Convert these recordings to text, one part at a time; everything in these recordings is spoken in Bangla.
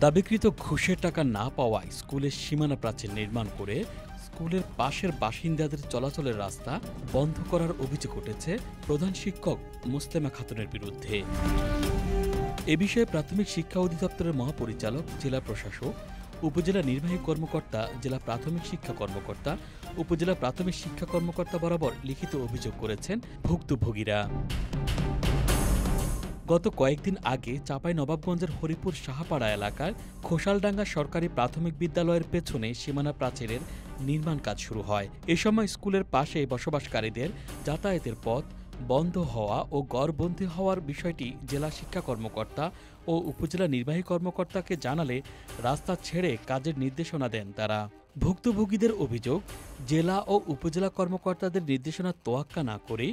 দাবিকৃত ঘুষের টাকা না পাওয়ায় স্কুলের সীমানা প্রাচীর নির্মাণ করে স্কুলের পাশের বাসিন্দাদের চলাচলের রাস্তা বন্ধ করার অভিযোগ উঠেছে প্রধান শিক্ষক মুসলেমা খাতুনের বিরুদ্ধে। এ বিষয়ে প্রাথমিক শিক্ষা অধিদপ্তরের মহাপরিচালক, জেলা প্রশাসক, উপজেলা নির্বাহী কর্মকর্তা, জেলা প্রাথমিক শিক্ষা কর্মকর্তা, উপজেলা প্রাথমিক শিক্ষা কর্মকর্তা বরাবর লিখিত অভিযোগ করেছেন ভুক্তভোগীরা। গত কয়েকদিন আগে চাঁপাইনবাবগঞ্জের হরিপুর সাহাপাড়া এলাকার খোসালডাঙ্গা সরকারি প্রাথমিক বিদ্যালয়ের পেছনে সীমানা প্রাচীরের নির্মাণ কাজ শুরু হয়। এ সময় স্কুলের পাশে বসবাসকারীদের যাতায়াতের পথ বন্ধ হওয়া ও গড়বন্দি হওয়ার বিষয়টি জেলা শিক্ষা কর্মকর্তা ও উপজেলা নির্বাহী কর্মকর্তাকে জানালে রাস্তা ছেড়ে কাজের নির্দেশনা দেন তারা। ভুক্তভোগীদের অভিযোগ, জেলা ও উপজেলা কর্মকর্তাদের নির্দেশনা তোয়াক্কা না করে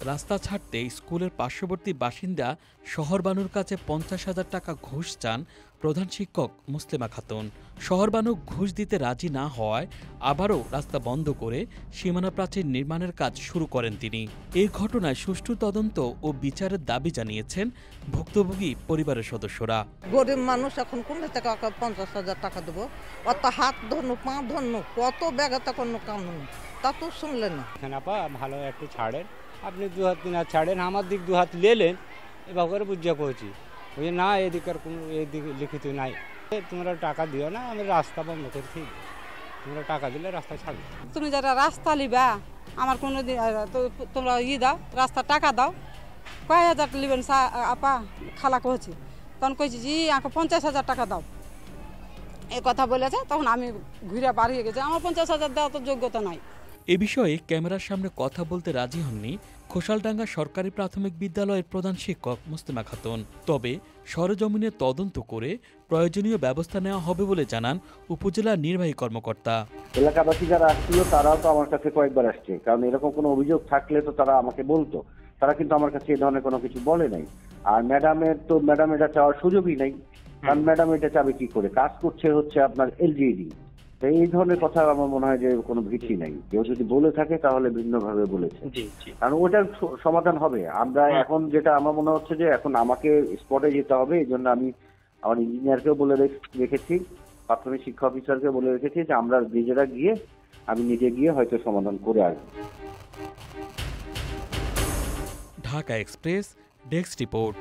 রাস্তা ছাড়তে স্কুলের পার্শ্ববর্তী বাসিন্দা শহরবানুর কাছে 50,000 টাকা ঘুষ চান প্রধান শিক্ষক মুসলেমা খাতুন। শহরবানু ঘুষ দিতে রাজি না হওয়ায় আবারও রাস্তা বন্ধ করে সীমানা প্রাচীর নির্মাণের কাজ শুরু করেন তিনি। এই ঘটনায় সুষ্ঠু তদন্ত ও বিচারের দাবি জানিয়েছেন ভুক্তভোগী পরিবারের সদস্যরা। গরিব মানুষ এখন কোন থেকে 50,000 টাকা দেবো? অত হাত ধরনু, পা ধরনু, কত ব্যাগেতে কোনো কাম নেই, তা তো শুনলেন না। আপা ভালো একটু ছাড়েন, আপনি 2 হাত 3 হাত ছাড়েন, আমার দিক 2 হাত লেলেন, এবার করে বুঝিয়া কইছি ওই না এদিকের কোনো এদিকে লিখিত নাই, তোমরা টাকা দিও না, আমি রাস্তা বন্ধ করছি, তোমরা টাকা দিলে রাস্তা ছাড়বে। তুমি যারা রাস্তা লিবা আমার কোনো তোমরা দাও, রাস্তা টাকা দাও, কয় হাজার লিবেন আপা খালা কইছি, তখন কইছি জি আমাকে 50,000 টাকা দাও, এ কথা বলেছে। তখন আমি ঘুরে বাড়িয়ে গেছি, আমার 50,000 দেওয়া তো যোগ্যতা নাই। এ বিষয়ে ক্যামেরার সামনে কথা বলতে রাজি হননি খোসালডাঙ্গা সরকারি প্রাথমিক বিদ্যালয়ের প্রধান শিক্ষক মুসলেমা খাতুন। তবে সরেজমিনে তদন্ত করে প্রয়োজনীয় ব্যবস্থা নেওয়া হবে বলে জানান উপজেলা নির্বাহী কর্মকর্তা। এলাকাবাসী যারা আসছিল তারাও তো আমার কাছে কয়েকবার আসছে, কারণ এরকম কোনো অভিযোগ থাকলে তো তারা আমাকে বলতো। তারা কিন্তু আমার কাছে এই ধরনের কোনো কিছু বলে নাই। আর ম্যাডাম এটা চাওয়ার সুযোগই নাই, কারণ ম্যাডাম এটা চাবে কি করে? কাজ করছে হচ্ছে আপনার এলজিইডি। এই ধরনের কথা আমার মনে হয় যে কোনো ভিত্তি নাই। কেউ যদি বলে থাকে তাহলে ভিন্নভাবে বলেছে, কারণ ওটার সমাধান হবে। আমরা এখন যেটা আমার মনে হচ্ছে যে এখন আমাকে স্পটে যেতে হবে, এই জন্য আমি আমার ইঞ্জিনিয়ারকেও বলে রেখেছি, প্রাথমিক শিক্ষা অফিসারকে বলে রেখেছি যে আমরা আমি নিজে গিয়ে হয়তো সমাধান করে আসবো। Dhaka express, desk report.